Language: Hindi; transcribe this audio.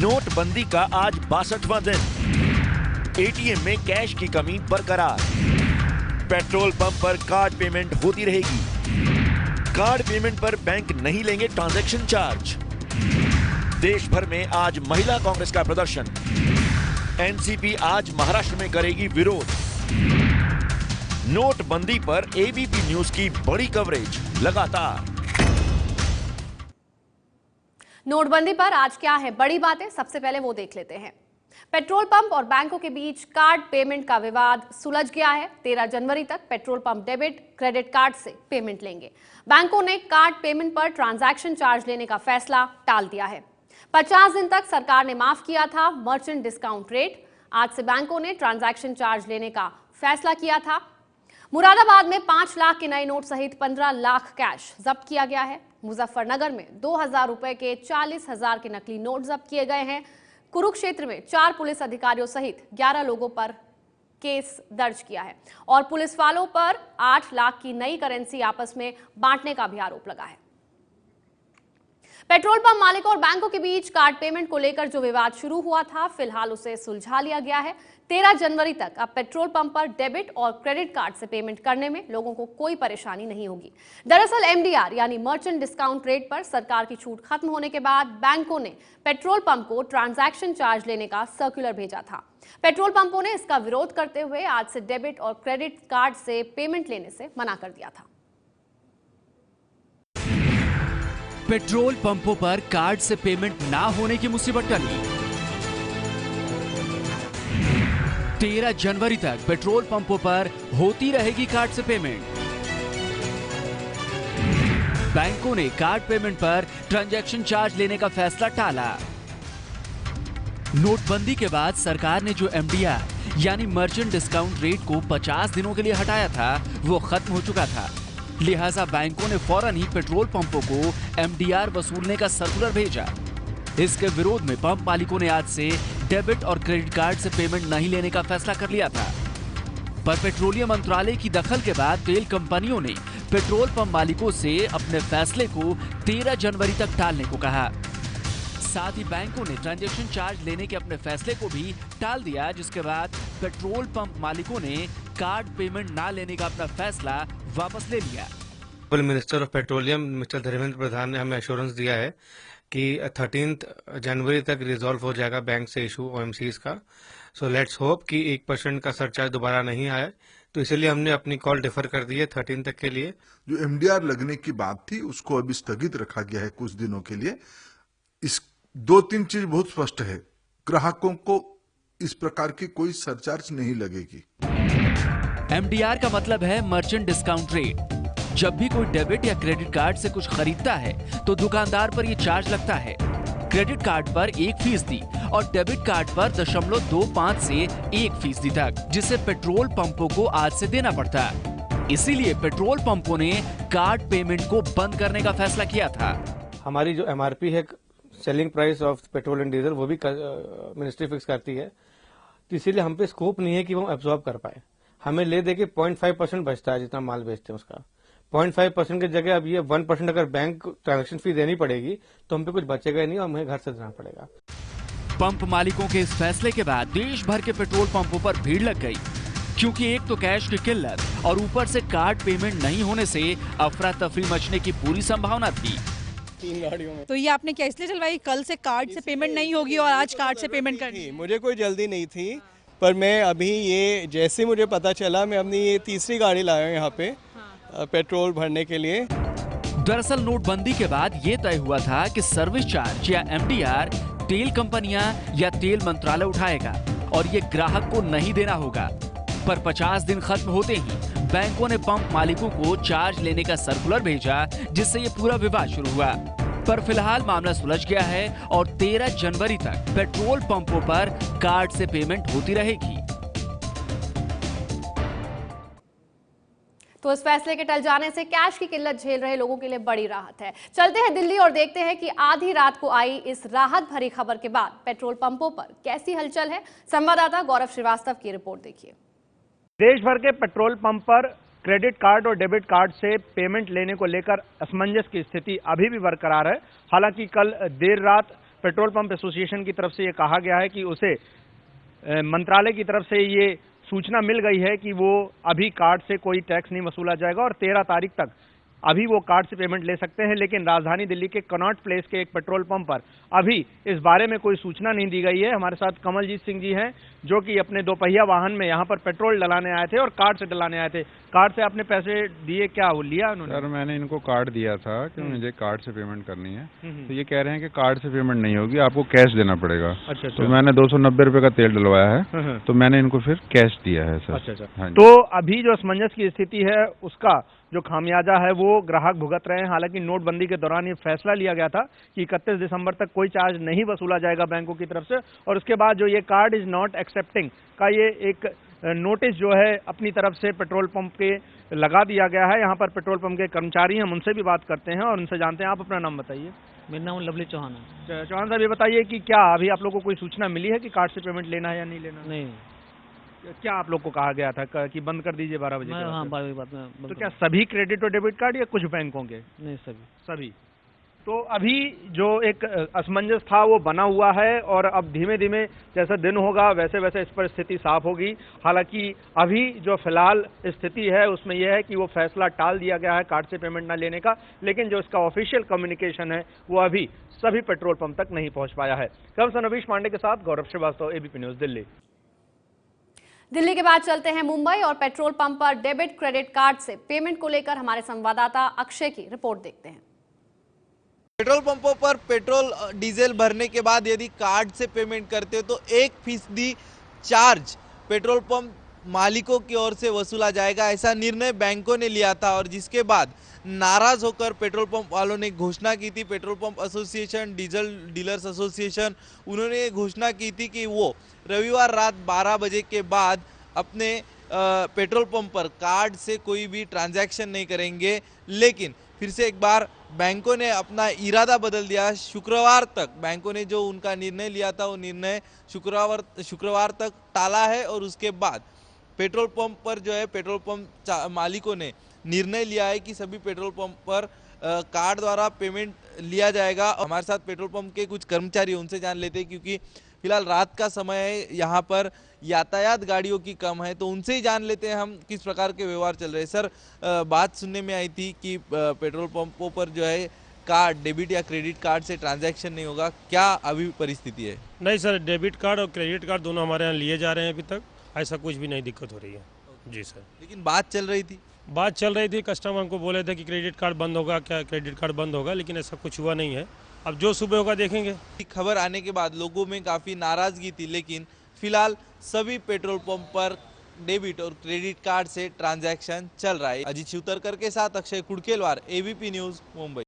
नोटबंदी का आज 62वां दिन। एटीएम में कैश की कमी बरकरार। पेट्रोल पंप पर कार्ड पेमेंट होती रहेगी। कार्ड पेमेंट पर बैंक नहीं लेंगे ट्रांजैक्शन चार्ज। देश भर में आज महिला कांग्रेस का प्रदर्शन। एनसीपी आज महाराष्ट्र में करेगी विरोध। नोटबंदी पर एबीपी न्यूज की बड़ी कवरेज लगातार। नोटबंदी पर आज क्या है बड़ी बातें, सबसे पहले वो देख लेते हैं। पेट्रोल पंप और बैंकों के बीच कार्ड पेमेंट का विवाद सुलझ गया है। 13 जनवरी तक petrol pump debit credit card से पेमेंट लेंगे। बैंकों ने कार्ड पेमेंट पर ट्रांजैक्शन चार्ज लेने का फैसला टाल दिया है। 50 दिन तक सरकार ने माफ किया था मर्चेंट डिस्काउंट रेट। आज से बैंकों ने ट्रांजैक्शन चार्ज लेने का फैसला किया था। मुरादाबाद में 5 लाख के नए नोट सहित 15 लाख कैश जब्त किया गया है। मुजफ्फरनगर में 2000 रुपए के 40,000 के नकली नोट जब्त किए गए हैं। कुरुक्षेत्र में 4 पुलिस अधिकारियों सहित 11 लोगों पर केस दर्ज किया है और पुलिस वालों पर 8 लाख की नई करेंसी आपस में बांटने का भी आरोप लगा है। पेट्रोल पंप मालिकों और बैंकों के बीच कार्ड पेमेंट को लेकर जो विवाद शुरू हुआ था, फिलहाल उसे सुलझा लिया गया है। 13 जनवरी तक अब पेट्रोल पंप पर डेबिट और क्रेडिट कार्ड से पेमेंट करने में लोगों को कोई परेशानी नहीं होगी। दरअसल एमडीआर यानी मर्चेंट डिस्काउंट रेट पर सरकार की छूट खत्म होने के बाद बैंकों ने पेट्रोल पंप को ट्रांजैक्शन चार्ज लेने का सर्कुलर भेजा था। पेट्रोल पंपों ने इसका विरोध करते हुए आज से डेबिट और क्रेडिट कार्ड से पेमेंट लेने से मना कर दिया था। पेट्रोल पंपों पर कार्ड से पेमेंट ना होने की मुसीबत टली। 13 जनवरी तक पेट्रोल पंपों पर होती रहेगी कार्ड से पेमेंट। बैंकों ने कार्ड पेमेंट पर ट्रांजैक्शन चार्ज लेने का फैसला टाला। नोटबंदी के बाद सरकार ने जो एमडीआर यानी मर्चेंट डिस्काउंट रेट को 50 दिनों के लिए हटाया था, वो खत्म हो चुका था। लिहाजा बैंकों ने फौरन ही पेट्रोल पंपों को एमडीआर वसूलने का सर्कुलर भेजा। इसके विरोध में पंप मालिकों ने आज से डेबिट और क्रेडिट कार्ड से पेमेंट नहीं लेने का फैसला कर लिया था। पर पेट्रोलियम मंत्रालय की दखल के बाद तेल कंपनियों ने पेट्रोल पंप मालिकों से अपने फैसले को 13 जनवरी तक टालने को कहा। साथ ही बैंकों ने ट्रांजैक्शन चार्ज लेने के अपने फैसले को भी टाल दिया, जिसके बाद पेट्रोल पंप मालिकों ने कार्ड पेमेंट ना लेने का अपना फैसला वापस ले लिया। Minister of petroleum mister Dharmendra Pradhan ने हमें एश्योरेंस दिया है कि 13 जनवरी तक रिजॉल्व हो जाएगा बैंक से इशू ओएमसीज का। सो लेट्स होप कि 1% का सरचार्ज दोबारा नहीं आए, तो इसलिए हमने अपनी कॉल डिफर कर दी है 13 तक के लिए। जो एमडीआर लगने की बात थी उसको अभी स्थगित रखा गया है कुछ दिनों के लिए। इस 2-3 चीज बहुत स्पष्ट है, ग्राहकों को इस प्रकार की कोई सरचार्ज नहीं लगेगी। एमडीआर का मतलब है मर्चेंट डिस्काउंट रेट। जब भी कोई डेबिट या क्रेडिट कार्ड से कुछ खरीदता है तो दुकानदार पर यह चार्ज लगता है। क्रेडिट कार्ड पर 1% और डेबिट कार्ड पर 0.25 से 1% तक, जिसे पेट्रोल पंपों को आज से देना पड़ता है। इसीलिए पेट्रोल पंपों ने कार्ड पेमेंट को बंद करने का फैसला किया था। हमारी जो एमआरपी है, selling price of petrol and diesel, वो भी मिनिस्ट्री फिक्स करती है, तो इसीलिए हम पे स्कोप नहीं है कि वो एब्जॉर्ब कर पाए। हमें ले दे के 0.5% बचता है जितना माल बेचते हैं उसका। 0.5% की जगह अब ये 1% अगर बैंक ट्रांजैक्शन फी देनी पड़ेगी तो हम पे कुछ बचेगा ही नहीं और हमें घर से देना पड़ेगा। पंप मालिकों के इस फैसले के बाद देश भर के पेट्रोल पंपों पर भीड़ लग गई, क्योंकि एक तो कैश की किल्लत और ऊपर से कार्ड पेमेंट नहीं होने से अफरा तफरी मचने की पूरी संभावना थी। 3 गाड़ियों में। तो ये आपने क्या इसलिए चलवाई, कल से कार्ड से पेमेंट नहीं होगी और आज कार्ड से पेमेंट करनी? मुझे कोई जल्दी नहीं थी, पर मैं अभी ये जैसे मुझे पता चला, मैं अपनी ये तीसरी गाड़ी लाया हूँ यहाँ पे पेट्रोल भरने के लिए। दरअसल नोटबंदी के बाद ये तय हुआ था कि सर्विस चार्ज या एमडीआर तेल कंपनियां या तेल मंत्रालय उठाएगा और ये ग्राहक को नहीं देना होगा। पर 50 दिन खत्म होते ही बैंकों ने पंप मालिकों को चार्ज लेने का सर्कुलर भेजा, जिससे ये पूरा विवाद शुरू हुआ। पर फिलहाल मामला सुलझ गया है और 13 जनवरी तक पेट्रोल पंपों पर कार्ड से पेमेंट होती रहेगी। तो इस फैसले के टल जाने से कैश की किल्लत झेल रहे लोगों के लिए बड़ी राहत है। चलते हैं दिल्ली और देखते हैं कि आधी रात को आई इस राहत भरी खबर के बाद पेट्रोल पंपों पर कैसी हलचल है। संवाददाता गौरव श्रीवास्तव की रिपोर्ट देखिए। देश भर के पेट्रोल पंप पर क्रेडिट कार्ड और डेबिट कार्ड से पेमेंट लेने को लेकर असमंजस की स्थिति अभी भी बरकरार है। हालांकि कल देर रात पेट्रोल पंप एसोसिएशन की तरफ से ये कहा गया है कि उसे मंत्रालय की तरफ से ये सूचना मिल गई है कि वो अभी कार्ड से कोई टैक्स नहीं वसूला जाएगा और 13 तारीख तक अभी वो कार्ड से पेमेंट ले सकते हैं। लेकिन राजधानी दिल्ली के कनॉट प्लेस के एक पेट्रोल पंप पर अभी इस बारे में कोई सूचना नहीं दी गई है। हमारे साथ कमलजीत सिंह जी हैं जो कि अपने दोपहिया वाहन में यहाँ पर पेट्रोल डलाने आए थे और कार्ड से डलाने आए थे। कार्ड से आपने पैसे दिए, क्या वो लिया उन्होंने? सर मैंने इनको कार्ड दिया था कि मुझे कार्ड से पेमेंट करनी है, तो ये कह रहे हैं कि कार्ड से पेमेंट नहीं होगी, आपको कैश देना पड़ेगा। अच्छा। तो मैंने 290 रुपए का तेल डलवाया है, तो मैंने इनको फिर कैश दिया है सर। अच्छा। हाँ जी। तो अभी जो असमंजस की स्थिति है उसका जो खामियाजा है वो ग्राहक भुगत रहे हैं। हालांकि नोटबंदी के दौरान ये फैसला लिया गया था कि 31 दिसंबर तक कोई चार्ज नहीं वसूला जाएगा बैंकों की तरफ से, और उसके बाद जो ये कार्ड इज नॉट एक्सेप्टिंग का ये एक नोटिस जो है अपनी तरफ से पेट्रोल पंप के लगा दिया गया है। यहाँ पर पेट्रोल पंप के कर्मचारी हैं, हम उनसे भी बात करते हैं और उनसे जानते हैं। आप अपना नाम बताइए। मेरा नाम लवली चौहान है। चौहान साहब, ये बताइए कि क्या अभी आप लोगों को कोई सूचना मिली है कि कार्ड से पेमेंट लेना है या नहीं लेना? नहीं, क्या आप लोग को कहा गया था कि बंद कर दीजिए 12 बजे? हाँ 12 बजे बाद में। तो क्या सभी क्रेडिट और डेबिट कार्ड या कुछ बैंकों के? नहीं, सभी। तो अभी जो एक असमंजस था वो बना हुआ है और अब धीमे धीमे जैसा दिन होगा वैसे वैसे इस पर स्थिति साफ होगी। हालांकि अभी जो फिलहाल स्थिति है उसमें यह है कि वो फैसला टाल दिया गया है कार्ड से पेमेंट ना लेने का, लेकिन जो इसका ऑफिशियल कम्युनिकेशन है वो अभी सभी पेट्रोल पंप तक नहीं पहुंच पाया है। कम नवीश पांडे के साथ गौरव श्रीवास्तव, एबीपी न्यूज दिल्ली। दिल्ली के बाद चलते हैं मुंबई और पेट्रोल पंप पर डेबिट क्रेडिट कार्ड से पेमेंट को लेकर हमारे संवाददाता अक्षय की रिपोर्ट देखते हैं। पेट्रोल पंपों पर पेट्रोल डीजल भरने के बाद यदि कार्ड से पेमेंट करते हो तो 1% चार्ज पेट्रोल पंप मालिकों की ओर से वसूला जाएगा। ऐसा निर्णय बैंकों ने लिया था और जिसके बाद नाराज होकर पेट्रोल पंप वालों ने घोषणा की थी। Petrol pump association, diesel dealers association, उन्होंने ये घोषणा की थी कि वो रविवार रात 12 बजे के बाद अपने पेट्रोल पंप पर कार्ड से कोई भी ट्रांजैक्शन नहीं करेंगे। लेकिन फिर से एक बार बैंकों ने अपना इरादा बदल दिया। शुक्रवार तक बैंकों ने जो उनका निर्णय लिया था वो निर्णय शुक्रवार तक टाला है और उसके बाद पेट्रोल पंप पर जो है पेट्रोल पंप मालिकों ने निर्णय लिया है कि सभी पेट्रोल पंप पर कार्ड द्वारा पेमेंट लिया जाएगा। हमारे साथ पेट्रोल पंप के कुछ कर्मचारी, उनसे जान लेते हैं क्योंकि फिलहाल रात का समय है, यहाँ पर यातायात गाड़ियों की कम है, तो उनसे ही जान लेते हैं हम किस प्रकार के व्यवहार चल रहे हैं। सर, बात सुनने में आई थी कि पेट्रोल पंपों पर जो है कार्ड, डेबिट या क्रेडिट कार्ड से ट्रांजैक्शन नहीं होगा, क्या अभी परिस्थिति है? नहीं सर, डेबिट कार्ड और क्रेडिट कार्ड दोनों हमारे यहाँ लिए जा रहे हैं, अभी तक ऐसा कुछ भी नहीं दिक्कत हो रही है। जी सर। लेकिन बात चल रही थी, कस्टमर हमको बोले थे कि क्रेडिट कार्ड बंद होगा, क्या क्रेडिट कार्ड बंद होगा, लेकिन ऐसा कुछ हुआ नहीं है। अब जो सुबह होगा देखेंगे। खबर आने के बाद लोगों में काफ़ी नाराजगी थी, लेकिन फिलहाल सभी पेट्रोल पंप पर डेबिट और क्रेडिट कार्ड से ट्रांजैक्शन चल रहा है। अजीत शिवतरकर के साथ अक्षय कुड़केलवार, एबीपी न्यूज़, मुंबई।